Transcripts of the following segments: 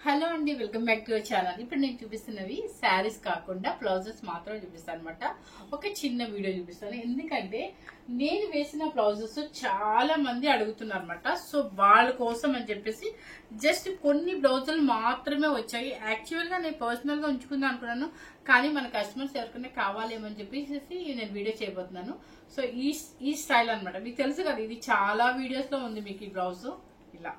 Hello అండి, welcome back to your channel. ఇప్పుడు నేను చూపిస్తున్నవి శారీస్ కాకుండా బ్లౌజెస్ మాత్రం చూపిస్తాను అనమాట. ఒక చిన్న వీడియో చూపిస్తాను, ఎందుకంటే నేను వేసిన బ్లౌజెస్ చాలా మంది అడుగుతున్నారు అనమాట. సో వాళ్ళ కోసం అని చెప్పేసి జస్ట్ కొన్ని బ్లౌజులు మాత్రమే వచ్చాయి. యాక్చువల్ గా నేను పర్సనల్ గా ఉంచుకుందాం అనుకున్నాను, కానీ మన కస్టమర్స్ ఎవరికైనా కావాలేమని చెప్పేసి నేను వీడియో చేయబోతున్నాను. సో ఈ స్టైల్ అనమాట. మీకు తెలుసు కదా, ఇది చాలా వీడియోస్ లో ఉంది మీకు ఈ బ్లౌజ్ ఇలా.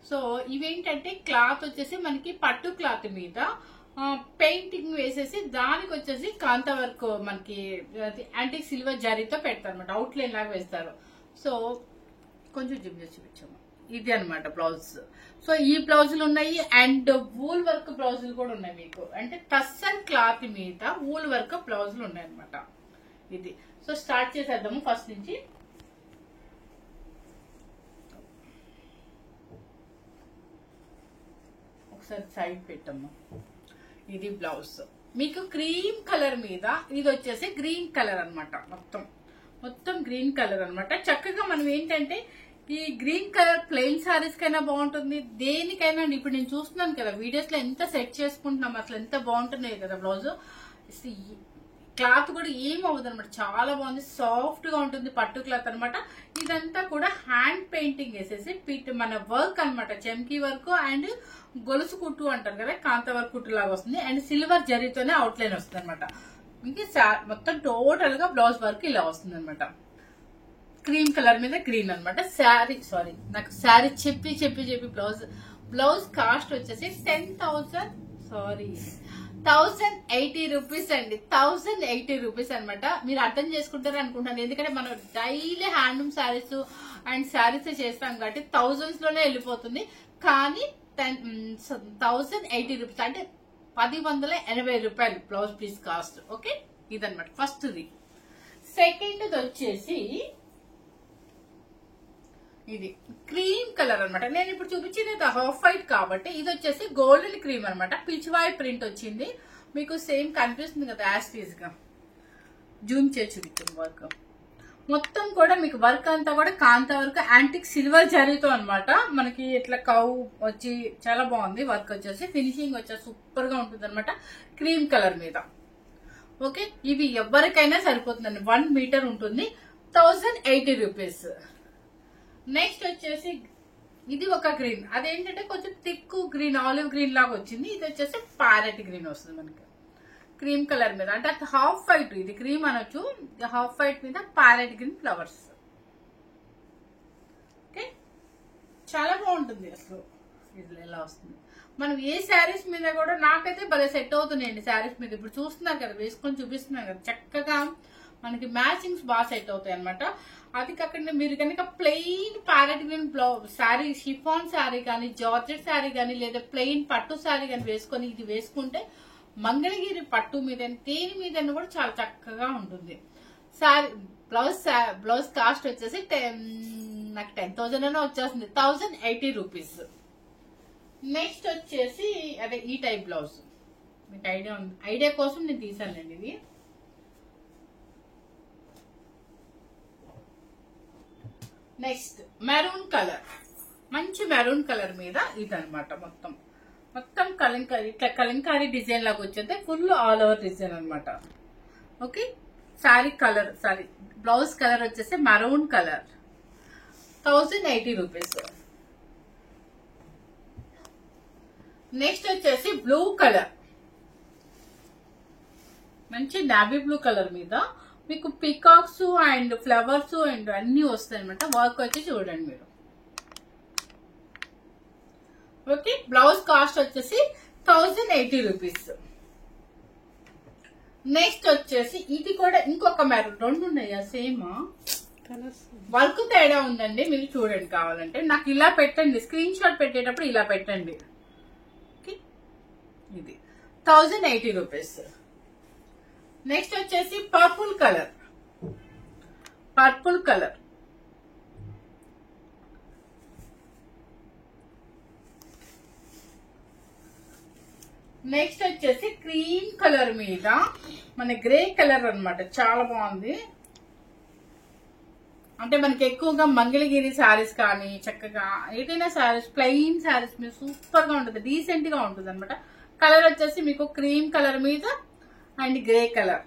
సో ఇవేంటంటే క్లాత్ వచ్చేసి మనకి పట్టు క్లాత్ మీద పెయింటింగ్ వేసేసి దానికి వచ్చేసి కాంత వర్క్ మనకి యాంటిక్ సిల్వర్ జరీతో పెడతారు అనమాట. అవుట్ లైన్ లాగా వేస్తారు. సో కొంచెం చూపించాము, ఇది అనమాట బ్లౌజ్. సో ఈ బ్లౌజులు ఉన్నాయి అండ్ వూల్ వర్క్ బ్లౌజులు కూడా ఉన్నాయి మీకు. అంటే టస్సన్ క్లాత్ మీద వూల్ వర్క్ బ్లౌజులు ఉన్నాయి అనమాట. ఇది సో స్టార్ట్ చేసేద్దాము ఫస్ట్ నుంచి. ఒకసారి సైడ్ పెట్టమ్మా. ఇది బ్లౌజ్ మీకు క్రీమ్ కలర్ మీద, ఇది వచ్చేసి గ్రీన్ కలర్ అనమాట. మొత్తం గ్రీన్ కలర్ అనమాట. చక్కగా మనం ఏంటంటే ఈ గ్రీన్ కలర్ ప్లెయిన్ సారీస్ కైనా బాగుంటుంది, దేనికైనా. ఇప్పుడు నేను చూస్తున్నాను కదా వీడియోస్ లో ఎంత సెట్ చేసుకుంటున్నాం, అసలు ఎంత బాగుంటున్నాయి కదా బ్లౌజ్. క్లాత్ కూడా ఏం అవ్వదు అనమాట, చాలా బాగుంది, సాఫ్ట్ గా ఉంటుంది, పట్టు క్లాత్ అనమాట. ఇదంతా కూడా హ్యాండ్ పెయింటింగ్ వేసేసి మన వర్క్ అనమాట. చెమ్కీ వర్క్ అండ్ గొలుసు కుట్టు అంటారు కదా, కాంత వర్క్ కుట్టు లాగా వస్తుంది. అండ్ సిల్వర్ జరీతోనే అవుట్ లైన్ వస్తుంది అనమాట. ఇంకా మొత్తం టోటల్ గా బ్లౌజ్ వర్క్ ఇలా వస్తుంది అనమాట. క్రీమ్ కలర్ మీద గ్రీన్ అనమాట. నాకు శారీ చెప్పి బ్లౌజ్ కాస్ట్ వచ్చేసి 1080 రూపీస్ అండి. 1080 రూపీస్ అనమాట. మీరు అర్థం చేసుకుంటారు అనుకుంటాను, ఎందుకంటే మనం daily handloom saris and saris చేస్తాం కాబట్టి థౌజండ్స్ లోనే వెళ్ళిపోతుంది. కానీ 1080 రూపీస్ అంటే 1080 రూపాయలు బ్లౌజ్ పీస్ కాస్ట్. ఓకే, ఇదనమాట ఫస్ట్ది. సెకండ్ వచ్చేసి ఇది క్రీమ్ కలర్ అనమాట. నేను ఇప్పుడు చూపించింది హాఫ్ వైట్ కాబట్టి ఇది వచ్చేసి గోల్డెన్ క్రీమ్ అనమాట. పిచ్వాయ్ ప్రింట్ వచ్చింది మీకు. సేమ్ కనిపిస్తుంది కదా యాస్టీజ్ గా. జూమ్ చేసి చూపించింది వర్క్ మొత్తం కూడా మీకు. వర్క్ అంతా కూడా కాంత వర్క్ యాంటిక్ సిల్వర్ జరీతో అనమాట. మనకి ఇట్లా కవ్ వచ్చి చాలా బాగుంది. వర్క్ వచ్చేసి ఫినిషింగ్ వచ్చేసి సూపర్ గా ఉంటుంది అనమాట. క్రీమ్ కలర్ మీద. ఓకే, ఇవి ఎవరికైనా సరిపోతుందండి. 1 మీటర్ ఉంటుంది. 1080 రూపీస్. నెక్స్ట్ వచ్చేసి ఇది ఒక గ్రీన్, అదేంటంటే కొంచెం థిక్ గ్రీన్, ఆలివ్ గ్రీన్ లాగా వచ్చింది. ఇది వచ్చేసి ప్యారెట్ గ్రీన్ వస్తుంది మనకి. క్రీమ్ కలర్ మీద అంటే హాఫ్ వైట్, ఇది క్రీమ్ అనొచ్చు. హాఫ్ వైట్ మీద ప్యారెట్ గ్రీన్ ఫ్లవర్స్. ఓకే, చాలా బాగుంటుంది అసలు. ఇది ఎలా వస్తుంది మనం ఏ శారీస్ మీద కూడా. నాకైతే భలే సెట్ అవుతున్నాయండి శారీస్ మీద. ఇప్పుడు చూస్తున్నారు కదా, వేసుకొని చూపిస్తున్నారు కదా, చక్కగా మనకి మ్యాచింగ్స్ బాగా సెట్ అవుతాయి అనమాట. అది కాకుండా మీరు కనుక plain parrot green sari, chiffon sari కానీ, జార్జెట్ శారీ కానీ, లేదా ప్లెయిన్ పట్టు శారీ కానీ వేసుకొని ఇది వేసుకుంటే మంగళగిరి పట్టు మీద దేని మీద కూడా చాలా చక్కగా ఉంటుంది. శారీ బ్లౌజ్ కాస్ట్ వచ్చేసి నాకు 10,000 అనే వచ్చేస్తుంది. 1080 రూపీస్. నెక్స్ట్ వచ్చేసి అదే ఈ టైప్ బ్లౌజ్. మీకు ఐడియా ఉంది, ఐడియా కోసం నేను తీసానండి ఇది. నెక్స్ట్ మెరూన్ కలర్, మంచి మెరూన్ కలర్ మీద ఇది అనమాట. మొత్తం కలంకారీ, ఇట్లా కలంకారీ డిజైన్ లాగా వచ్చేది. ఫుల్ ఆల్ ఓవర్ డిజైన్ అనమాట. ఓకే, సారీ బ్లౌజ్ కలర్ వచ్చేసి మెరూన్ కలర్. 1080 రూపీస్. నెక్స్ట్ వచ్చేసి బ్లూ కలర్, మంచి నావీ బ్లూ కలర్ మీద మీకు పికాక్స్ అండ్ ఫ్లవర్స్ అండ్ అన్ని వస్తాయి అనమాట. వర్క్ వచ్చి చూడండి మీరు. ఓకే, బ్లౌజ్ కాస్ట్ వచ్చేసి 1080 రూపీస్. నెక్స్ట్ వచ్చేసి ఇది కూడా ఇంకొక మెరూన్. 2 ఉన్నాయా సేమ్? వర్క్ తేడా ఉందండి, మీరు చూడండి కావాలంటే. నాకు ఇలా పెట్టండి, స్క్రీన్ షాట్ పెట్టేటప్పుడు ఇలా పెట్టండి. ఇది 1080 రూపీస్. నెక్స్ట్ వచ్చేసి పర్పుల్ కలర్. నెక్స్ట్ వచ్చేసి క్రీమ్ కలర్ మీద మన గ్రే కలర్ అనమాట. చాలా బాగుంది. అంటే మనకి ఎక్కువగా మంగళగిరి శారీస్ కానీ చక్కగా ఏదైనా శారీస్ ప్లెయిన్ శారీస్ మీద సూపర్ గా ఉంటుంది, డీసెంట్ గా ఉంటుంది అనమాట. కలర్ వచ్చేసి మీకు క్రీమ్ కలర్ మీద అండ్ గ్రే కలర్.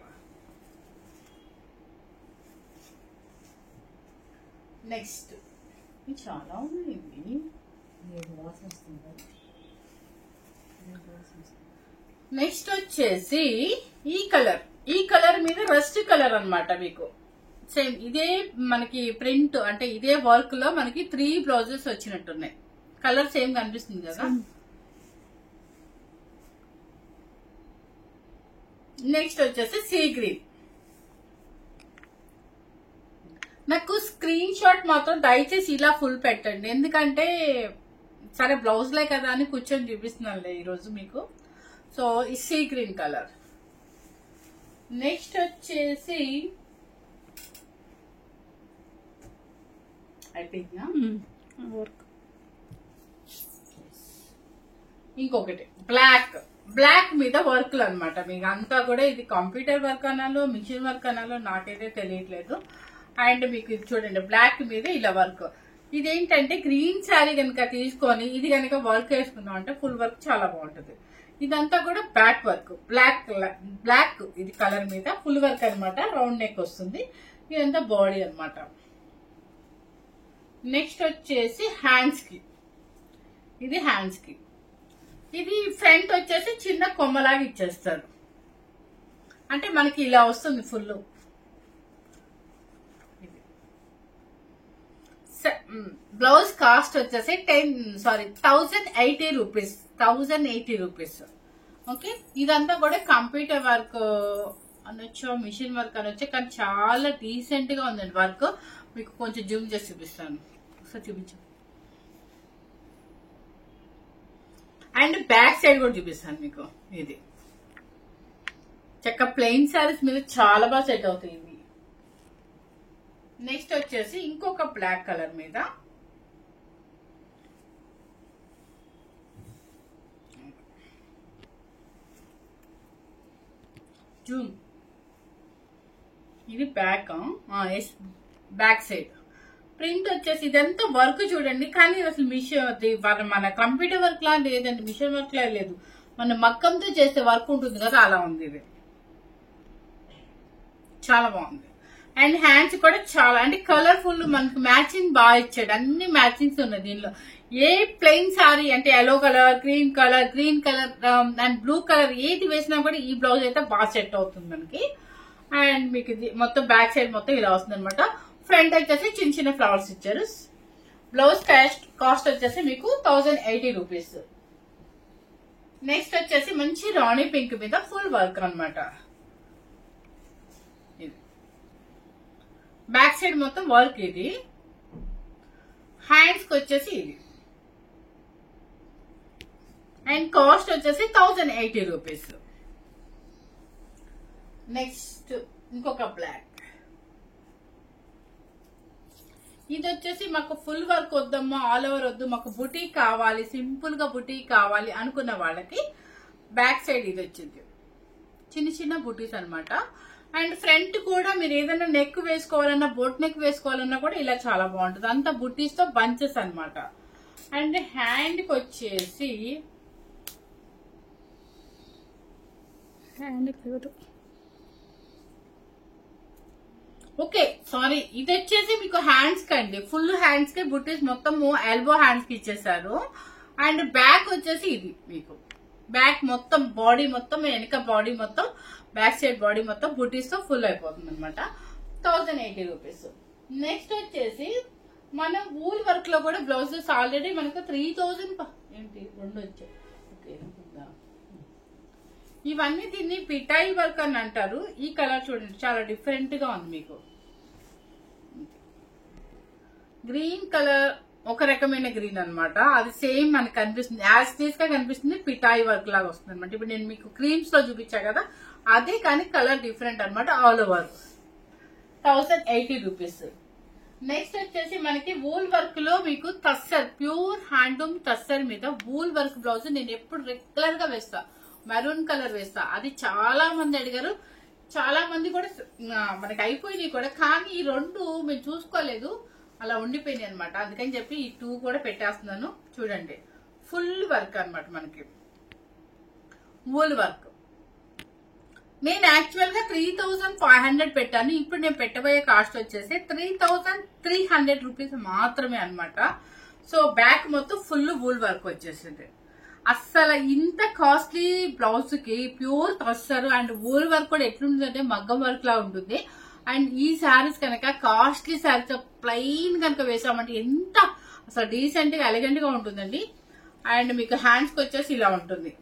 నెక్స్ట్ చాలా ఉన్నాయి. నెక్స్ట్ వచ్చేసి ఈ కలర్ మీద రస్ట్ కలర్ అన్నమాట. మీకు సేమ్ ఇదే మనకి ప్రింట్ అంటే ఇదే వర్క్ లో మనకి 3 బ్లౌజెస్ వచ్చినట్టున్నాయి. కలర్ సేమ్ కనిపిస్తుంది కదా. నెక్స్ట్ వచ్చేసి సీ గ్రీన్. నాకు స్క్రీన్ షాట్ మాత్రం దయచేసి ఇలా ఫుల్ పెట్టండి, ఎందుకంటే సరే బ్లౌజ్లే కదా అని కూర్చొని చూపిస్తున్నానులే ఈరోజు మీకు. సో ఈ సీ గ్రీన్ కలర్. నెక్స్ట్ వచ్చేసి అయిపోయిందా వర్క్. ఇంకొకటి బ్లాక్ మీద వర్క్లు అనమాట. మీకు అంతా కూడా ఇది కంప్యూటర్ వర్క్ అనాలో మిషన్ వర్క్ అనాలో నాకైతే తెలియట్లేదు. అండ్ మీకు ఇది చూడండి, బ్లాక్ మీద ఇలా వర్క్. ఇదేంటంటే గ్రీన్ శారీ కనుక తీసుకొని ఇది కనుక వర్క్ వేసుకుందాం అంటే ఫుల్ వర్క్ చాలా బాగుంటుంది. ఇదంతా కూడా బ్యాక్ వర్క్, బ్లాక్ ఇది కలర్ మీద ఫుల్ వర్క్ అనమాట. రౌండ్ నెక్ వస్తుంది. ఇదంతా బాడీ అనమాట. నెక్స్ట్ వచ్చేసి హ్యాండ్స్ కి, ఇది హ్యాండ్స్ కి. ఇది ఫ్రంట్ వచ్చేసి చిన్న కొమ్మలాగా ఇచ్చేస్తారు, అంటే మనకి ఇలా వస్తుంది ఫుల్. బ్లౌజ్ కాస్ట్ వచ్చేసి 1080 రూపీస్. 1080 రూపీస్. ఓకే, ఇదంతా కూడా కంప్యూటర్ వర్క్ అనొచ్చు, మిషన్ వర్క్ అనొచ్చు, కానీ చాలా డీసెంట్ గా ఉందండి వర్క్. మీకు కొంచెం జూమ్ చేసి చూపిస్తాను, ఒకసారి చూపించు. అండ్ బ్యాక్ సైడ్ కూడా చూపిస్తాను మీకు. ఇది చక్క ప్లెయిన్ శారీస్ మీద చాలా బాగా సెట్ అవుతాయి ఇవి. నెక్స్ట్ వచ్చేసి ఇంకొక బ్లాక్ కలర్ మీద జూమ్. ఇది బ్యాక్ సైడ్ ప్రింట్ వచ్చేసి ఇదంతా వర్క్ చూడండి, కానీ అసలు మిషన్ మన కంప్యూటర్ వర్క్ లా లేదండి, మిషన్ వర్క్ లా లేదు, మన మగ్గంతో చేసే వర్క్ ఉంటుంది కదా అలా ఉంది. ఇది చాలా బాగుంది. అండ్ హ్యాండ్స్ కూడా చాలా అంటే కలర్ఫుల్, మనకి మ్యాచింగ్ బాగా ఇచ్చాడు. అన్ని మ్యాచింగ్స్ ఉన్నాయి దీనిలో. ఏ ప్లెయిన్ సారీ అంటే yellow colour, green colour and blue colour ఏది వేసినా కూడా ఈ బ్లౌజ్ అయితే బాగా సెట్ అవుతుంది మనకి. అండ్ మీకు ఇది మొత్తం బ్యాక్ సైడ్ మొత్తం ఇలా వస్తుంది అనమాట. ఫ్రంట్ వచ్చేసి చిన్న చిన్న ఫ్లవర్స్ ఇచ్చారు. బ్లౌజ్ కాస్ట్ వచ్చేసి మీకు 1080 రూపీస్. నెక్స్ట్ వచ్చేసి మంచి రాణి పింక్ మీద ఫుల్ వర్క్ అనమాట. బ్యాక్ సైడ్ మొత్తం వర్క్. ఇది హ్యాండ్స్ కి వచ్చేసి ఇది. అండ్ కాస్ట్ వచ్చేసి 1080 రూపీస్. నెక్స్ట్ ఇంకొక బ్లాక్. ఇది వచ్చేసి మాకు ఫుల్ వర్క్ వద్దమ్మా, ఆల్ ఓవర్ వద్దు, మాకు బుటీక్ కావాలి, సింపుల్ గా బుటీక్ కావాలి అనుకున్న వాళ్ళకి బ్యాక్ సైడ్ ఇది వచ్చింది. చిన్న చిన్న బుటీస్ అనమాట. అండ్ ఫ్రంట్ కూడా మీరు ఏదైనా నెక్ వేసుకోవాలన్నా, బోట్ నెక్ వేసుకోవాలన్నా కూడా ఇలా చాలా బాగుంటుంది. అంతా బుటీస్ తో బంచెస్ అనమాట. అండ్ హ్యాండ్ కి వచ్చేసి ఓకే సారీ, ఇది వచ్చేసి మీకు హ్యాండ్స్ కండి, ఫుల్ హ్యాండ్స్ కి బుటీస్ మొత్తము ఎల్బో హ్యాండ్స్ కి ఇచ్చేసారు. అండ్ బ్యాక్ వచ్చేసి ఇది మీకు బ్యాక్ మొత్తం బాడీ మొత్తం వెనక బాడీ మొత్తం బ్యాక్ సైడ్ బాడీ మొత్తం బుటీస్ తో ఫుల్ అయిపోతుంది అనమాట. 1080 రూపీస్. నెక్స్ట్ వచ్చేసి మన వూల్ వర్క్ లో కూడా బ్లౌజెస్ ఆల్రెడీ మనకు 3000 ఏంటి 2 వచ్చాయి. ఓకే, ఇవన్నీ దీన్ని పిటాయి వర్క్ అని అంటారు. ఈ కలర్ చూడండి చాలా డిఫరెంట్ గా ఉంది మీకు. గ్రీన్ కలర్ ఒక రకమైన గ్రీన్ అనమాట. అది సేమ్ మనకు కనిపిస్తుంది, యాజ్ టీస్ గా కనిపిస్తుంది, పిటాయి వర్క్ లాగా వస్తుంది అనమాట. ఇప్పుడు నేను మీకు క్రీమ్స్ లో చూపించా కదా అదే, కానీ కలర్ డిఫరెంట్ అనమాట. All over 1080 rupees. నెక్స్ట్ వచ్చేసి మనకి వూల్ వర్క్ లో మీకు తస్సర్, ప్యూర్ హ్యాండ్లూమ్ తస్సర్ మీద వూల్ వర్క్ బ్లౌజ్ నేను ఎప్పుడు రెగ్యులర్ గా వేస్తా, మెరూన్ కలర్ వేస్తా. అది చాలా మంది అడిగారు, చాలా మంది కూడా మనకి అయిపోయినాయి కూడా, కానీ ఈ 2 మేము చూసుకోలేదు, అలా ఉండిపోయినాయి అనమాట. అందుకని చెప్పి ఈ 2 కూడా పెట్టేస్తున్నాను. చూడండి, ఫుల్ వర్క్ అనమాట, మనకి వూల్ వర్క్. నేను యాక్చువల్ గా 3500 పెట్టాను. ఇప్పుడు నేను పెట్టబోయే కాస్ట్ వచ్చేసి 3300 రూపీస్ మాత్రమే అనమాట. సో బ్యాక్ మొత్తం ఫుల్ వూల్ వర్క్ వచ్చేసింది. అస్సలు ఇంత కాస్ట్లీ బ్లౌజ్ కి pure tussar and wool work కూడా ఎట్లుంటుందంటే మగ్గం వర్క్ లా ఉంటుంది. అండ్ ఈ శారీస్ కనుక కాస్ట్లీ శారీస్ ప్లెయిన్ కనుక వేసామంటే ఎంత అసలు డీసెంట్ గా ఎలిగెంట్ గా ఉంటుందండి. అండ్ మీకు హ్యాండ్స్ కి వచ్చేసి ఇలా ఉంటుంది.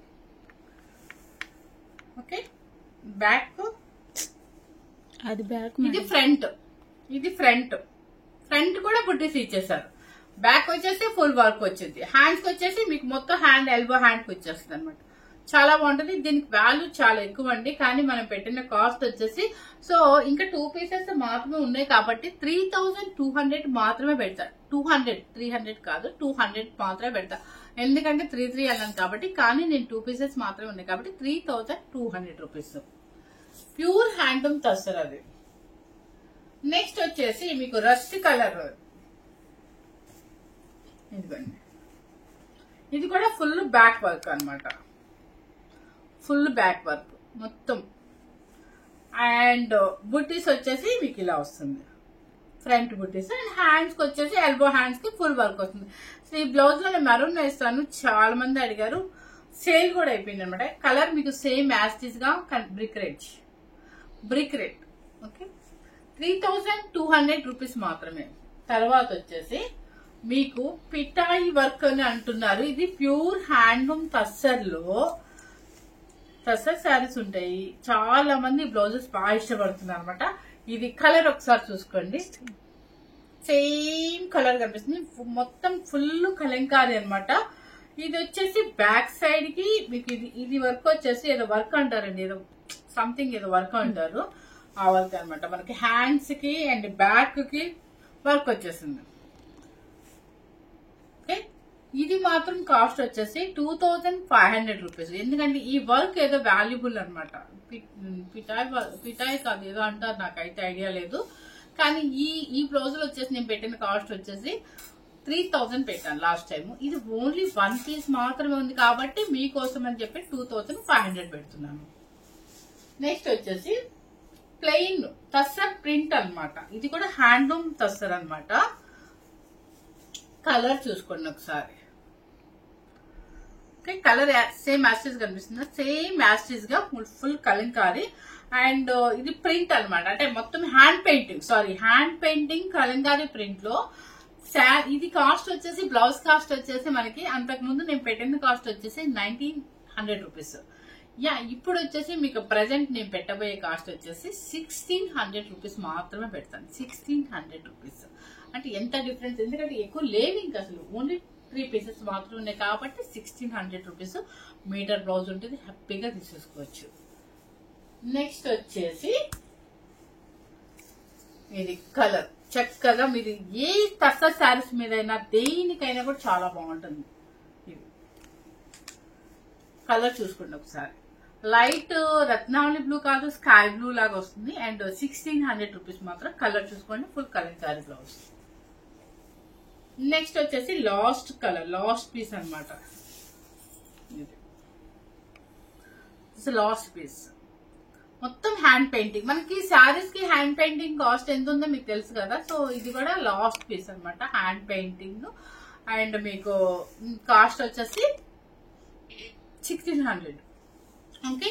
ఓకే, బ్యాక్ అది బ్యాక్, ఇది ఫ్రంట్, ఇది ఫ్రంట్. ఫ్రంట్ కూడా బుట్టీస్ ఇచ్చేసారు. బ్యాక్ వచ్చేసి ఫుల్ వర్క్ వచ్చింది. హ్యాండ్స్ కి వచ్చేసి మీకు మొత్తం హ్యాండ్ ఎల్బో హ్యాండ్ కి వచ్చేస్తుంది అనమాట. చాలా బాగుంటుంది. దీనికి వాల్యూ చాలా ఎక్కువ అండి, కానీ మనం పెట్టిన కాస్ట్ వచ్చేసి సో ఇంకా 2 పీసెస్ మాత్రమే ఉన్నాయి కాబట్టి 3200 మాత్రమే పెడతా. 300 కాదు, 200 మాత్రమే పెడతా. ఎందుకంటే 3 అన్నాను కాబట్టి. కానీ నేను 2 పీసెస్ మాత్రమే ఉన్నాయి కాబట్టి 3200 రూపీస్. ప్యూర్ హ్యాండ్లూమ్ టస్సర్ అది. నెక్స్ట్ వచ్చేసి మీకు రస్ట్ కలర్, ఇదిగోండి. ఇది కూడా ఫుల్ బ్యాక్ వర్క్ అనమాట, ఫుల్ బ్యాక్ వర్క్ మొత్తం. అండ్ బుట్టీస్ వచ్చేసి మీకు ఇలా వస్తుంది, ఫ్రంట్ బుట్టీస్. అండ్ హ్యాండ్స్ కి వచ్చేసి ఎల్బో హ్యాండ్స్ కి ఫుల్ వర్క్ వస్తుంది. సో ఈ బ్లౌజ్ లో నేను మెరూన్ వేస్తాను, చాలా మంది అడిగారు. సేల్ కూడా అయిపోయింది అనమాట. కలర్ మీకు సేమ్ యాస్టీస్ గా బ్రిక్ రెడ్. ఓకే, 3200 రూపీస్ మాత్రమే. తర్వాత వచ్చేసి మీకు పిటాయి వర్క్ అని అంటున్నారు. ఇది ప్యూర్ హ్యాండ్లూమ్ టస్సర్ లో టస్సర్ శారీస్ ఉంటాయి. చాలా మంది బ్లౌజెస్ బాగా ఇష్టపడుతున్నారు అనమాట. ఇది కలర్ ఒకసారి చూసుకోండి, సేమ్ కలర్ కనిపిస్తుంది. మొత్తం ఫుల్ కలంకారీ అనమాట. ఇది వచ్చేసి బ్యాక్ సైడ్ కి మీకు ఇది వర్క్ వచ్చేసి ఏదో వర్క్ అంటారండి, ఏదో సంథింగ్ ఏదో వర్క్ అంటారు, ఆ వర్క్ అనమాట. మనకి హ్యాండ్స్ కి అండ్ బ్యాక్ కి వర్క్ వచ్చేసింది. ఓకే, ఇది మాత్రం కాస్ట్ వచ్చేసి 2500 రూపీస్. ఎందుకంటే ఈ వర్క్ ఏదో వాల్యుబుల్ అనమాట. పిటాయి కాదు ఏదో అంటారు, నాకైతే ఐడియా లేదు. కానీ ఈ బ్లౌజ్ వచ్చేసి నేను పెట్టిన కాస్ట్ వచ్చేసి 3000 పెట్టాను లాస్ట్ టైం. ఇది ఓన్లీ 1 పీస్ మాత్రమే ఉంది కాబట్టి మీకోసం అని చెప్పి 2500 పెడుతున్నాను. నెక్స్ట్ వచ్చేసి ప్లెయిన్ టస్సర్ ప్రింట్ అనమాట. ఇది కూడా హ్యాండ్లూమ్ టస్సర్ అనమాట. కలర్ చూసుకోండి ఒకసారి. ఓకే, కలర్ సేమ్ యాస్టీస్ కనిపిస్తుంది, సేమ్ యాస్టీస్ గా ఫుల్ కలంకారీ. అండ్ ఇది ప్రింట్ అనమాట, అంటే మొత్తం హ్యాండ్ పెయింటింగ్ కలంకారీ ప్రింట్ లో. ఇది కాస్ట్ వచ్చేసి బ్లౌజ్ కాస్ట్ వచ్చేసి మనకి అంతకు ముందు నేను పెట్టిన కాస్ట్ వచ్చేసి 1900 రూపీస్. ఇప్పుడు వచ్చేసి మీకు ప్రజెంట్ నేను పెట్టబోయే కాస్ట్ వచ్చేసి 1600 రూపీస్ మాత్రమే పెడతాను. 1600 రూపీస్ అంటే ఎంత డిఫరెన్స్, ఎందుకంటే ఎక్కువ లేవు ఇంకా, అసలు ఓన్లీ 3 పీసెస్ మాత్రం ఉన్నాయి కాబట్టి 1600 రూపీస్ మీటర్ బ్లౌజ్ ఉంటుంది, హ్యాపీగా తీసేసుకోవచ్చు. నెక్స్ట్ వచ్చేసి ఇది కలర్ చక్కగా మీరు ఏ టస్సర్ శారీస్ మీదైనా దేనికైనా కూడా చాలా బాగుంటుంది. ఇది కలర్ చూసుకోండి ఒకసారి. లైట్ రత్నావళి బ్లూ కాదు, స్కై బ్లూ లాగా వస్తుంది. అండ్ 1600 రూపీస్ మాత్రం. కలర్ చూసుకోండి, ఫుల్ కలంకారీ బ్లౌజ్. నెక్స్ట్ వచ్చేసి లాస్ట్ కలర్, లాస్ట్ పీస్ అనమాట. లాస్ట్ పీస్ మొత్తం హ్యాండ్ పెయింటింగ్. మనకి శారీస్ కి హ్యాండ్ పెయింటింగ్ కాస్ట్ ఎంత ఉందో మీకు తెలుసు కదా. సో ఇది కూడా లాస్ట్ పీస్ అనమాట, హ్యాండ్ పెయింటింగ్. అండ్ మీకు కాస్ట్ వచ్చేసి 1600. ఓకే,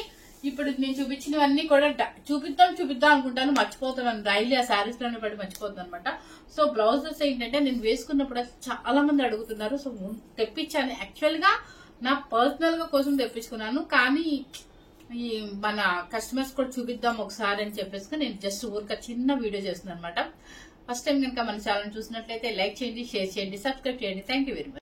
ఇప్పుడు నేను చూపించినవన్నీ కూడా చూపిద్దాం అనుకుంటాను, మర్చిపోతాను. డైలీ ఆ శారీస్ లోనే పడి మర్చిపోతాను అనమాట. సో బ్లౌజెస్ ఏంటంటే నేను వేసుకున్నప్పుడు చాలా మంది అడుగుతున్నారు, సో తెప్పించాను. యాక్చువల్ గా నా పర్సనల్ గా కోసం తెప్పించుకున్నాను, కానీ ఈ మన కస్టమర్స్ కూడా చూపిద్దాం ఒకసారి అని చెప్పేసి నేను జస్ట్ ఊరిక చిన్న వీడియో చేస్తున్నాను అనమాట. ఫస్ట్ టైం కనుక మన ఛానల్ చూసినట్లయితే లైక్ చేయండి, షేర్ చేయండి, సబ్స్క్రైబ్ చేయండి. Thank you very much.